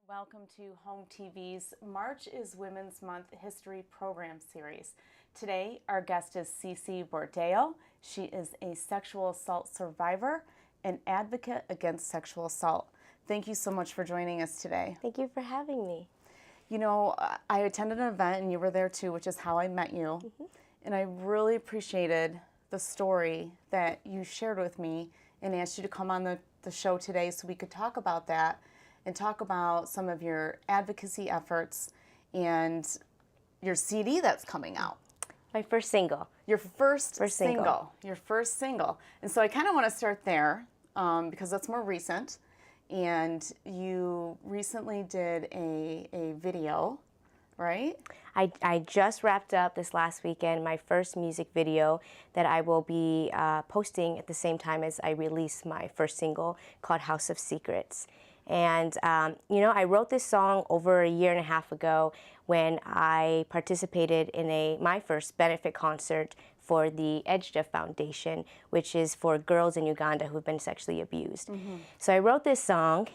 Welcome to Home TV's March is Women's Month History Program Series. Today, our guest is Ceci Bordayo. She is a sexual assault survivor and advocate against sexual assault. Thank you so much for joining us today. Thank you for having me. You know, I attended an event and you were there too, which is how I met you. And I really appreciated the story that you shared with me and asked you to come on the show today so we could talk about that and talk about some of your advocacy efforts and your CD that's coming out. My first single. Your first single. Your first single. And so I kind of want to start there because that's more recent. And you recently did a video, right? I just wrapped up this last weekend my first music video that I will be posting at the same time as I release my first single called House of Secrets. And, you know, I wrote this song over a year and a half ago when I participated in my first benefit concert for the EDGEDA Foundation, which is for girls in Uganda who've been sexually abused. So I wrote this song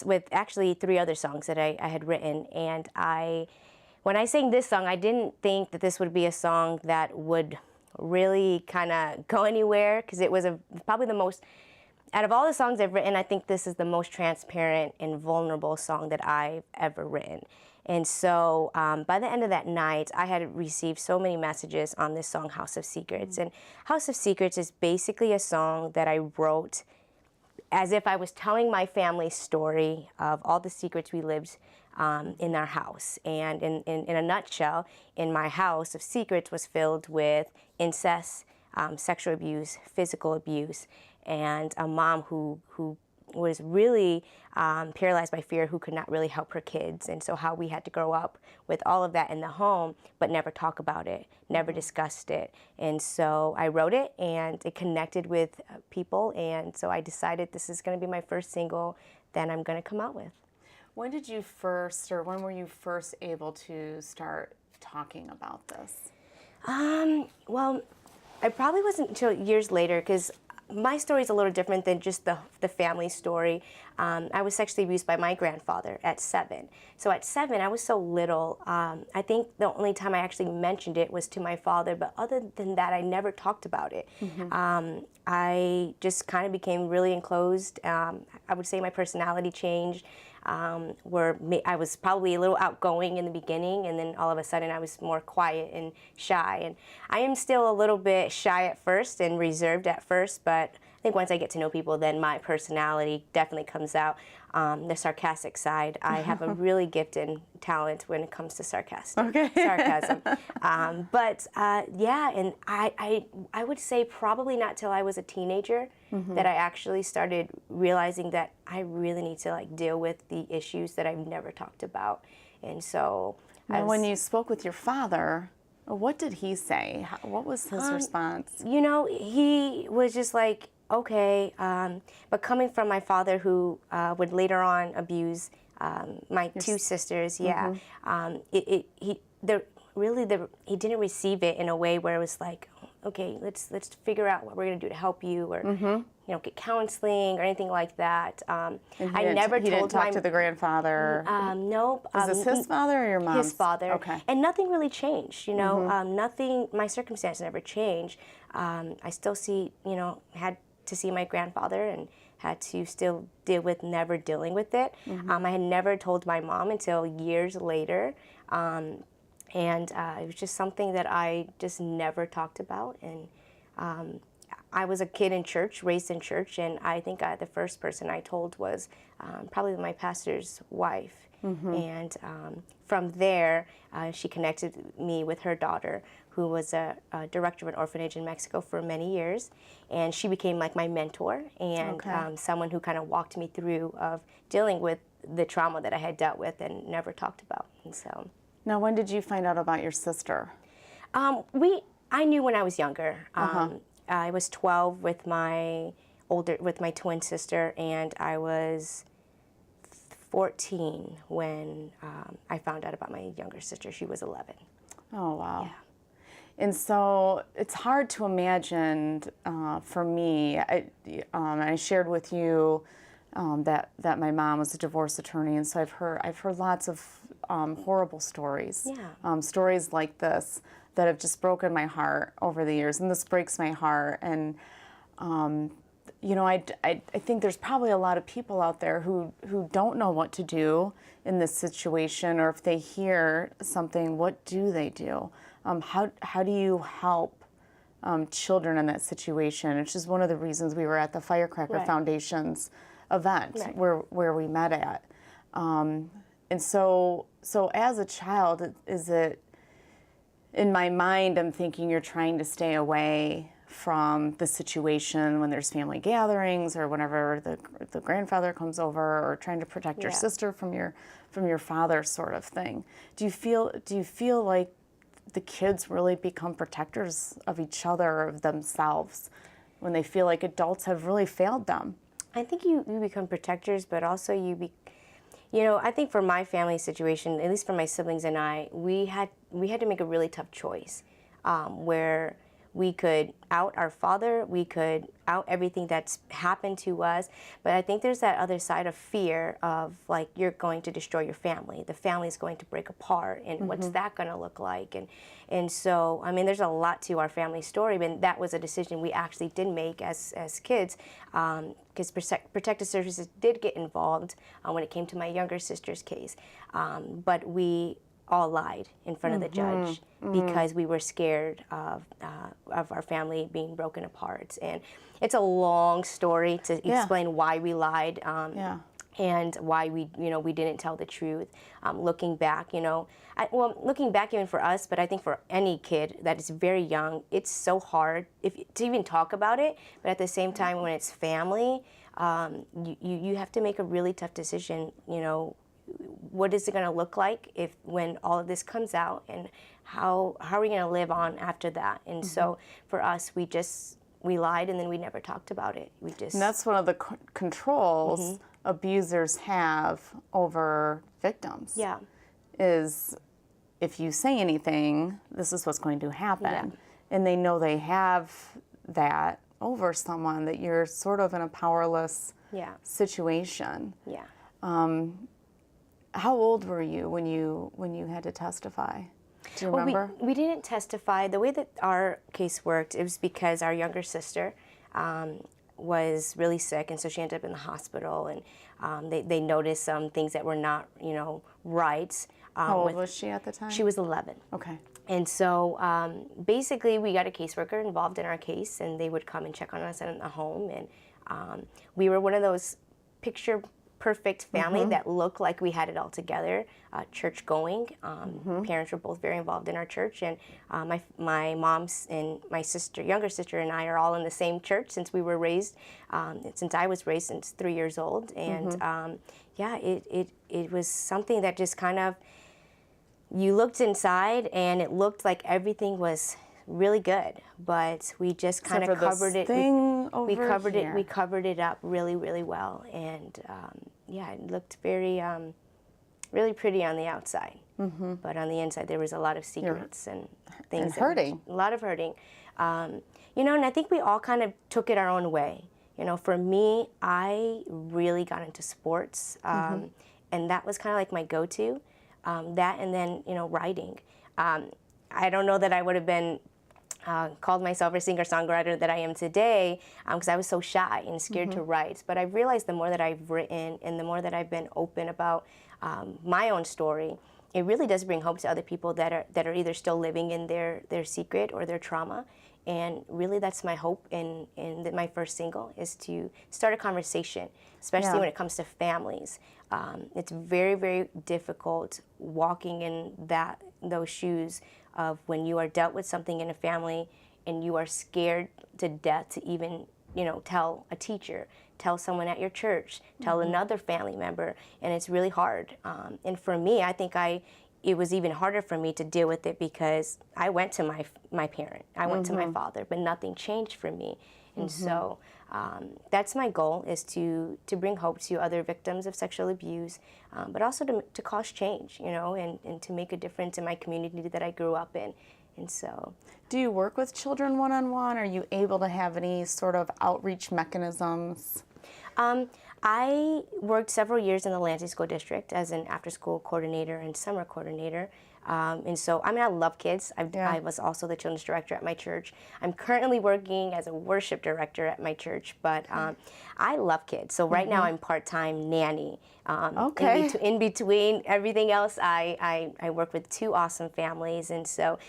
with actually 3 other songs that I had written. And when I sang this song, I didn't think that this would be a song that would really kind of go anywhere because it was probably the most... Out of all the songs I've written, I think this is the most transparent and vulnerable song that I've ever written. And so by the end of that night, I had received so many messages on this song, House of Secrets. And House of Secrets is basically a song that I wrote as if I was telling my family's story of all the secrets we lived in our house. And in a nutshell, in my house of secrets was filled with incest, sexual abuse, physical abuse, and a mom who was really paralyzed by fear, who could not really help her kids. And so how we had to grow up with all of that in the home, but never talk about it, never discussed it. And so I wrote it, and it connected with people. And so I decided this is going to be my first single that I'm going to come out with. When were you first able to start talking about this? Well, I probably wasn't until years later, because my story is a little different than just the family story. I was sexually abused by my grandfather at 7. So at 7, I was so little. I think the only time I actually mentioned it was to my father, but other than that, I never talked about it. I just kind of became really enclosed. I would say my personality changed. I was probably a little outgoing in the beginning, and then all of a sudden I was more quiet and shy. And I am still a little bit shy at first and reserved at first, but I think once I get to know people, then my personality definitely comes out. The sarcastic side, I have a really gifted talent when it comes to sarcasm. But yeah, and I would say probably not till I was a teenager that I actually started realizing that I really need to like deal with the issues that I've never talked about. And so when you spoke with your father, what did he say? What was his response? You know, he was just like, okay, but coming from my father, who would later on abuse my 2 sisters, he didn't receive it in a way where it was like, okay, let's figure out what we're gonna do to help you, or you know, get counseling or anything like that. He didn't talk to the grandfather. Nope. Was this his father or your mom's? His father. Okay. And nothing really changed. You know, nothing. My circumstance never changed. I still had to see my grandfather and had to still deal with never dealing with it. I had never told my mom until years later. And it was just something that I just never talked about. And I was a kid in church, raised in church, and I think the first person I told was probably my pastor's wife. And from there, she connected me with her daughter, who was a director of an orphanage in Mexico for many years. And she became like my mentor and someone who kind of walked me through of dealing with the trauma that I had dealt with and never talked about. And so. Now, when did you find out about your sister? I knew when I was younger. I was 12 with my twin sister, and I was 14 when I found out about my younger sister. She was 11. Oh, wow. Yeah. And so it's hard to imagine for me. I shared with you that my mom was a divorce attorney, and so I've heard lots of horrible stories. Yeah. Stories like this that have just broken my heart over the years, and this breaks my heart. And you know, I think there's probably a lot of people out there who don't know what to do in this situation, or if they hear something, what do they do? How do you help children in that situation? Which is one of the reasons we were at the Firecracker Right. Foundation's event, Right. where we met at. And so as a child, is it, in my mind, I'm thinking you're trying to stay away from the situation when there's family gatherings or whenever the grandfather comes over, or trying to protect your Yeah. sister from your father, sort of thing. Do you feel like the kids really become protectors of each other, or of themselves, when they feel like adults have really failed them? I think you become protectors, but also you know, I think for my family situation, at least for my siblings and I, we had to make a really tough choice, where we could out our father, we could out everything that's happened to us, but I think there's that other side of fear of, like, you're going to destroy your family. The family's going to break apart, and what's that going to look like? And so, I mean, there's a lot to our family story, but that was a decision we actually did make as kids, because protective services did get involved when it came to my younger sister's case, but we all lied in front of the judge because we were scared of our family being broken apart. And it's a long story to explain why we lied, and why we didn't tell the truth. Looking back, looking back even for us, but I think for any kid that is very young, it's so hard to even talk about it. But at the same time, when it's family, you have to make a really tough decision. What is it going to look like when all of this comes out, and how are we going to live on after that? And so for us, we lied, and then we never talked about it. And that's one of the controls abusers have over victims. Yeah. Is, if you say anything, this is what's going to happen. Yeah. And they know they have that over someone, that you're sort of in a powerless situation. Yeah. How old were you when you had to testify? Do you remember? We didn't testify. The way that our case worked, it was because our younger sister was really sick, and so she ended up in the hospital, and they noticed some things that were not, right. How old was she at the time? She was 11. Okay. And so basically we got a caseworker involved in our case, and they would come and check on us in the home, and we were one of those picture-perfect family that looked like we had it all together, church-going. Parents were both very involved in our church, and my mom's and my younger sister and I are all in the same church since we were raised, since I was raised since 3 years old. And it was something that just kind of, you looked inside and it looked like everything was really good, but we just kind of covered it. We covered it up really, really well, and it looked very, really pretty on the outside, but on the inside there was a lot of secrets and things. And hurting. A lot of hurting, and I think we all kind of took it our own way. For me, I really got into sports, and that was kind of like my go-to. That, and then writing. I don't know that I would have been called myself a singer-songwriter that I am today, because I was so shy and scared to write. But I've realized the more that I've written and the more that I've been open about my own story, it really does bring hope to other people that are either still living in their secret or their trauma. And really, that's my hope in my first single, is to start a conversation, especially when it comes to families. It's very, very difficult walking in those shoes of when you are dealt with something in a family and you are scared to death to even, tell a teacher, tell someone at your church, tell another family member, and it's really hard. And for me, I think it was even harder for me to deal with it because I went to my parent, I went to my father, but nothing changed for me. And so that's my goal, is to bring hope to other victims of sexual abuse, but also to cause change, and to make a difference in my community that I grew up in. And so, do you work with children one-on-one? Are you able to have any sort of outreach mechanisms? I worked several years in the Lansing School District as an after-school coordinator and summer coordinator. And so, I mean, I love kids. I was also the children's director at my church. I'm currently working as a worship director at my church, but I love kids. So right now I'm part-time nanny. Okay. In between everything else, I work with two awesome families, and so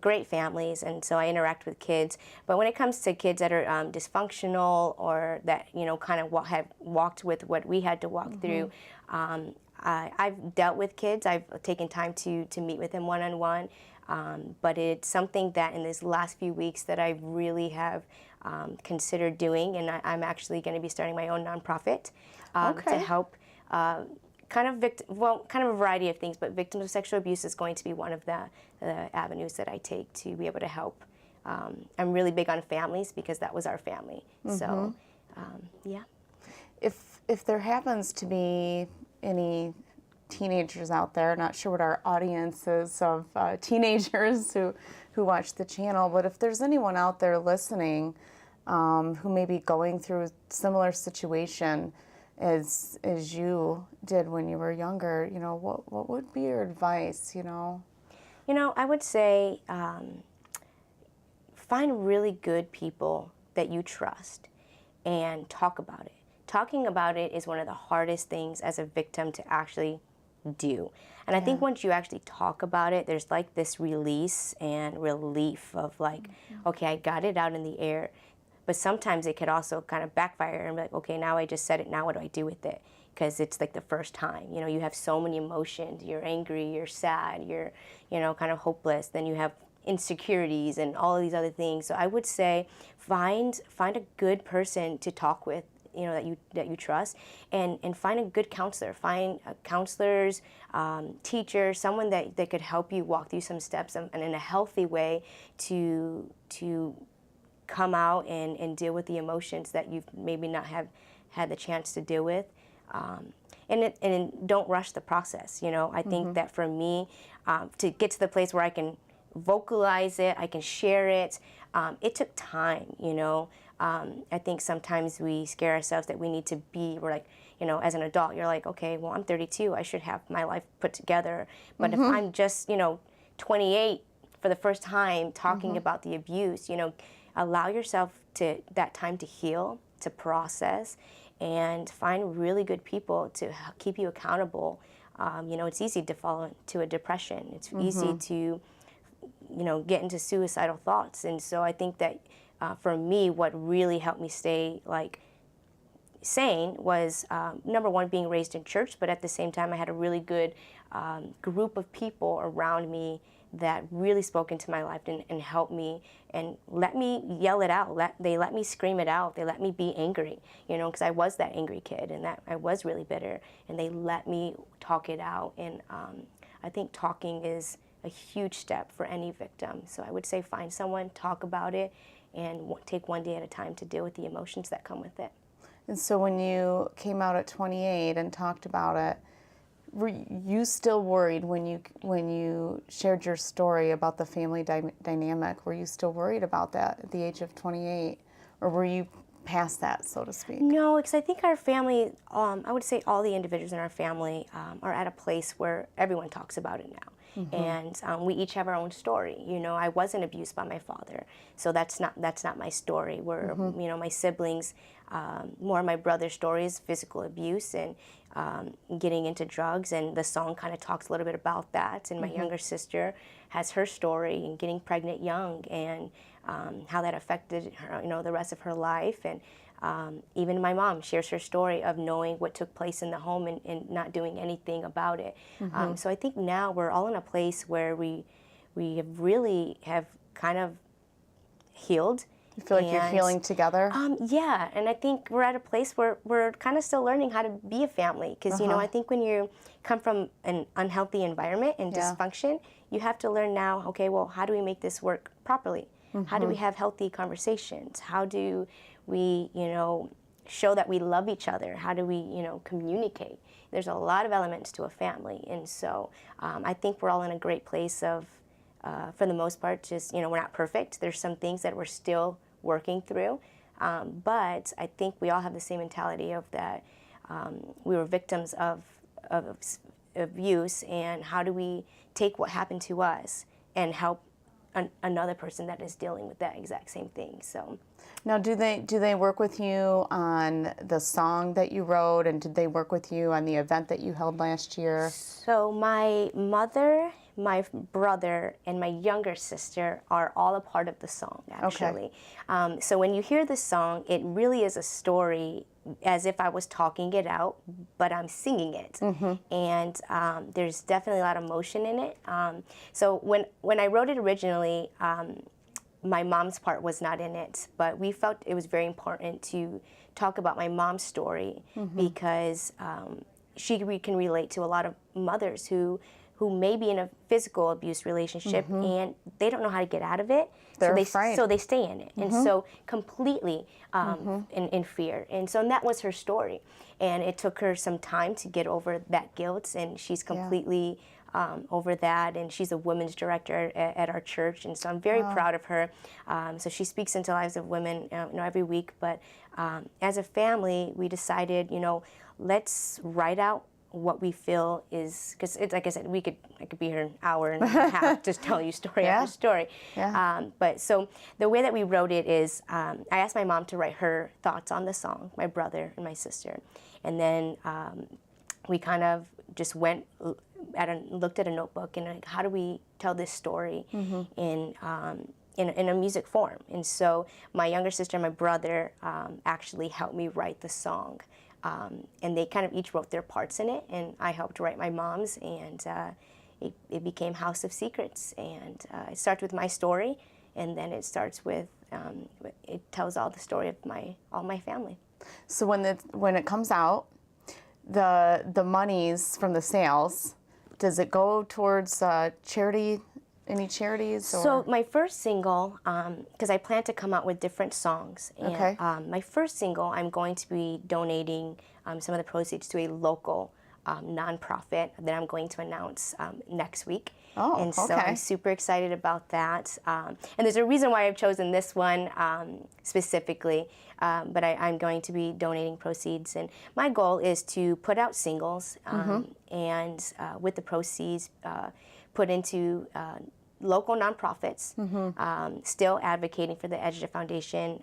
great families, and so I interact with kids. But when it comes to kids that are dysfunctional or that, you know, kind of have walked with what we had to walk through, I've dealt with kids. I've taken time to meet with them one-on-one, but it's something that in these last few weeks that I really have considered doing, and I'm actually going to be starting my own nonprofit to help kind of a variety of things, but victims of sexual abuse is going to be one of the avenues that I take to be able to help. I'm really big on families because that was our family. So, yeah. If there happens to be any teenagers out there, not sure what our audience is of teenagers who watch the channel, but if there's anyone out there listening who may be going through a similar situation as you did when you were younger, you know, what would be your advice, you know? You know, I would say find really good people that you trust and talk about it. Talking about it is one of the hardest things as a victim to actually do. And I think once you actually talk about it, there's like this release and relief of like, okay, I got it out in the air. But sometimes it could also kind of backfire and be like, okay, now I just said it, now what do I do with it? Because it's like the first time. You know, you have so many emotions. You're angry, you're sad, you're, you know, kind of hopeless. Then you have insecurities and all of these other things. So I would say find a good person to talk with, you know, that you trust, and find a good counselor. Find counselors, teachers, someone that could help you walk through some steps and in a healthy way to come out and deal with the emotions that you've maybe not have had the chance to deal with. And don't rush the process. You know, I think that for me, to get to the place where I can vocalize it, I can share it, it took time, you know. I think sometimes we scare ourselves that we need to be, we're like, you know, as an adult, you're like, okay, well, I'm 32, I should have my life put together. But if I'm just, you know, 28 for the first time talking about the abuse, you know, allow yourself that time to heal, to process, and find really good people to keep you accountable. You know, it's easy to fall into a depression. It's easy to, you know, get into suicidal thoughts. And so I think that for me, what really helped me stay like sane was number one, being raised in church, but at the same time I had a really good group of people around me that really spoke into my life and helped me and let me yell it out. They let me scream it out. They let me be angry, you know, because I was that angry kid and that I was really bitter, and they let me talk it out. And I think talking is a huge step for any victim. So I would say find someone, talk about it, and take one day at a time to deal with the emotions that come with it. And so when you came out at 28 and talked about it, were you still worried when you shared your story about the family dynamic? Were you still worried about that at the age of 28, or were you past that, so to speak? No, because I think our family, I would say all the individuals in our family are at a place where everyone talks about it now. And we each have our own story. You know, I wasn't abused by my father, so that's not my story. Where you know, my siblings, more of my brother's story is physical abuse and getting into drugs, and the song kind of talks a little bit about that. And my younger sister has her story and getting pregnant young and how that affected her, you know, the rest of her life. And even my mom shares her story of knowing what took place in the home and not doing anything about it. So I think now we're all in a place where we have kind of healed. You feel like you're healing together? Yeah, and I think we're at a place where we're kind of still learning how to be a family. Because, you know, I think when you come from an unhealthy environment and dysfunction, you have to learn now, okay, well, how do we make this work properly? How do we have healthy conversations? How do we, you know, show that we love each other? How do we, you know, communicate? There's a lot of elements to a family. And so I think we're all in a great place of, for the most part, just, you know, we're not perfect. There's some things that we're still working through. But I think we all have the same mentality of that we were victims of abuse, and how do we take what happened to us and help another person that is dealing with that exact same thing. So now, do they work with you on the song that you wrote, and did they work with you on the event that you held last year? So my mother, my brother, and my younger sister are all a part of the song, actually. Okay. So when you hear the song, it really is a story as if I was talking it out, but I'm singing it. Mm-hmm. And there's definitely a lot of emotion in it. So when I wrote it originally, my mom's part was not in it, but we felt it was very important to talk about my mom's story, mm-hmm. because she can relate to a lot of mothers who may be in a physical abuse relationship, mm-hmm. and they don't know how to get out of it. So they stay in it, mm-hmm. and so completely mm-hmm. in fear. And so that was her story, and it took her some time to get over that guilt, and she's completely over that, and she's a women's director at our church, and so I'm very proud of her. So she speaks into the lives of women every week, but as a family, we decided, let's write out what we feel is, because it's like I said, I could be here an hour and a half just telling you story after story. Yeah. But so the way that we wrote it is, I asked my mom to write her thoughts on the song, my brother and my sister, and then we kind of just went looked at a notebook and like, how do we tell this story mm-hmm. in a music form? And so my younger sister and my brother actually helped me write the song. And they kind of each wrote their parts in it, and I helped write my mom's, and it became House of Secrets. And it starts with my story, and then it starts with, it tells all the story of all my family. So when it comes out, the monies from the sales, does it go towards charity? Any charities? Or? So my first single, because I plan to come out with different songs, and okay. My first single, I'm going to be donating some of the proceeds to a local nonprofit that I'm going to announce next week. Oh, and so I'm super excited about that. And there's a reason why I've chosen this one specifically, but I'm going to be donating proceeds. And my goal is to put out singles mm-hmm. and with the proceeds put into local nonprofits, mm-hmm. Still advocating for the Ejida Foundation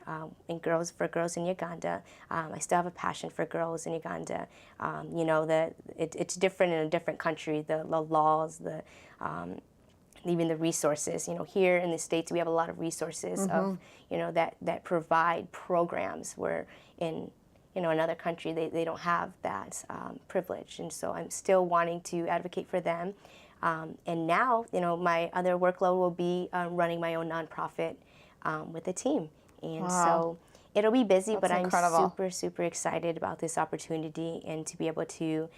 and for girls in Uganda. I still have a passion for girls in Uganda. It's different in a different country, the laws, even the resources. Here in the States, we have a lot of resources mm-hmm. of, that provide programs where in another country, they don't have that privilege. And so I'm still wanting to advocate for them. And now, my other workload will be running my own nonprofit with a team. And so it'll be busy, but I'm super, super excited about this opportunity and to be able to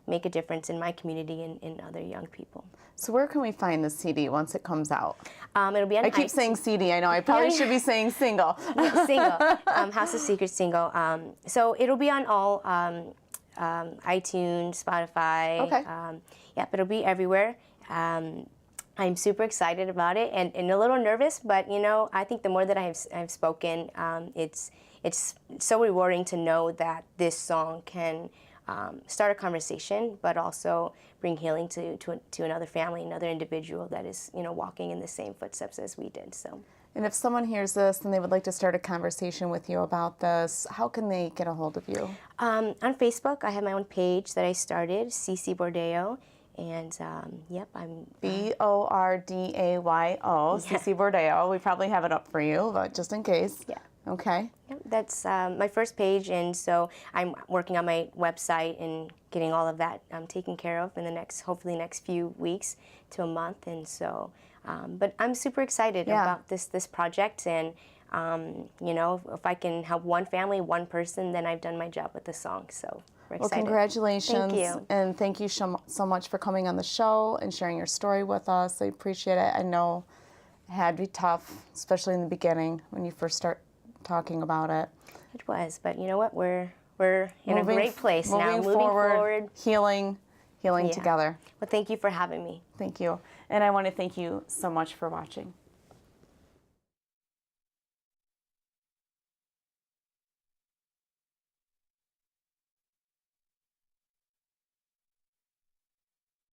make a difference in my community and in other young people. So where can we find the CD once it comes out? It'll be on I keep saying CD. I know. I probably should be saying single. Single. House of Secrets single. So it'll be on all iTunes, Spotify. Okay. But it'll be everywhere. I'm super excited about it and a little nervous, but I think the more that I've spoken, it's so rewarding to know that this song can start a conversation, but also bring healing to another family, another individual that is walking in the same footsteps as we did. So. And if someone hears this and they would like to start a conversation with you about this, how can they get a hold of you? On Facebook, I have my own page that I started, Ceci Bordayo. And, I'm... Bordayo, Ceci Bordayo. We probably have it up for you, but just in case. Yeah. Okay. Yep, that's my first page, and so I'm working on my website and getting all of that taken care of in the hopefully next few weeks to a month. And so, but I'm super excited about this project, and if I can help one family, one person, then I've done my job with the song. So. Well, congratulations. Thank you. And thank you so much for coming on the show and sharing your story with us. I appreciate it. I know it had to be tough, especially in the beginning when you first start talking about it. It was, but you know what? We're in a great place now. Moving forward, healing together. Well, thank you for having me. Thank you. And I want to thank you so much for watching.